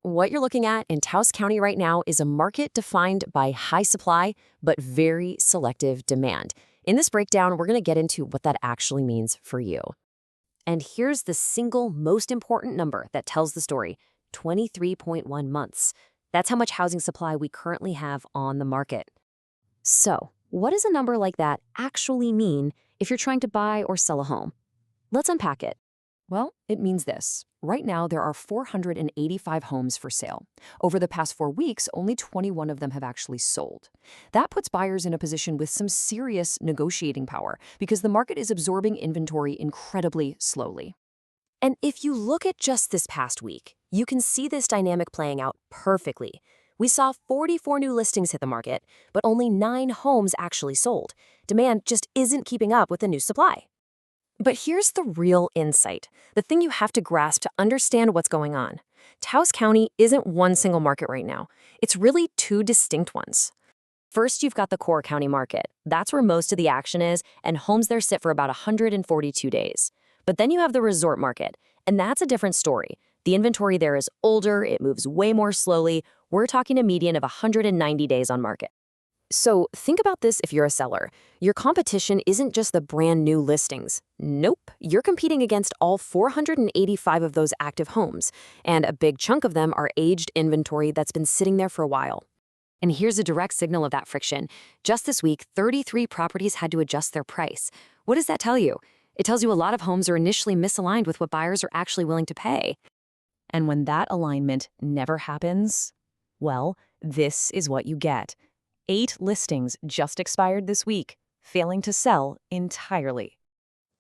What you're looking at in Taos County right now is a market defined by high supply, but very selective demand. In this breakdown, we're going to get into what that actually means for you. And here's the single most important number that tells the story: 23.1 months. That's how much housing supply we currently have on the market. So, what does a number like that actually mean if you're trying to buy or sell a home? Let's unpack it. Well, it means this. Right now, there are 485 homes for sale. Over the past 4 weeks, only 21 of them have actually sold. That puts buyers in a position with some serious negotiating power because the market is absorbing inventory incredibly slowly. And if you look at just this past week, you can see this dynamic playing out perfectly. We saw 44 new listings hit the market, but only 9 homes actually sold. Demand just isn't keeping up with the new supply. But here's the real insight, the thing you have to grasp to understand what's going on. Taos County isn't one single market right now. It's really 2 distinct ones. First, you've got the core county market. That's where most of the action is, and homes there sit for about 142 days. But then you have the resort market, and that's a different story. The inventory there is older, it moves way more slowly. We're talking a median of 190 days on market. So think about this if you're a seller. Your competition isn't just the brand new listings. Nope, you're competing against all 485 of those active homes, and a big chunk of them are aged inventory that's been sitting there for a while. And here's a direct signal of that friction. Just this week, 33 properties had to adjust their price. What does that tell you? It tells you a lot of homes are initially misaligned with what buyers are actually willing to pay. And when that alignment never happens, well, this is what you get. 8 listings just expired this week, failing to sell entirely.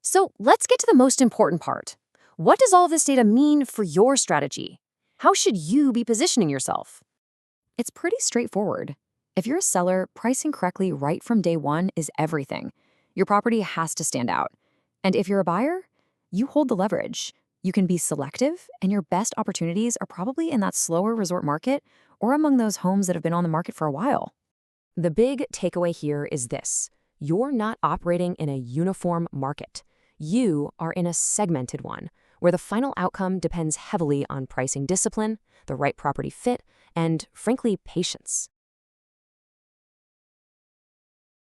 So let's get to the most important part. What does all of this data mean for your strategy? How should you be positioning yourself? It's pretty straightforward. If you're a seller, pricing correctly right from day one is everything. Your property has to stand out. And if you're a buyer, you hold the leverage. You can be selective, and your best opportunities are probably in that slower resort market or among those homes that have been on the market for a while. The big takeaway here is this: you're not operating in a uniform market. You are in a segmented one, where the final outcome depends heavily on pricing discipline, the right property fit, and, frankly, patience.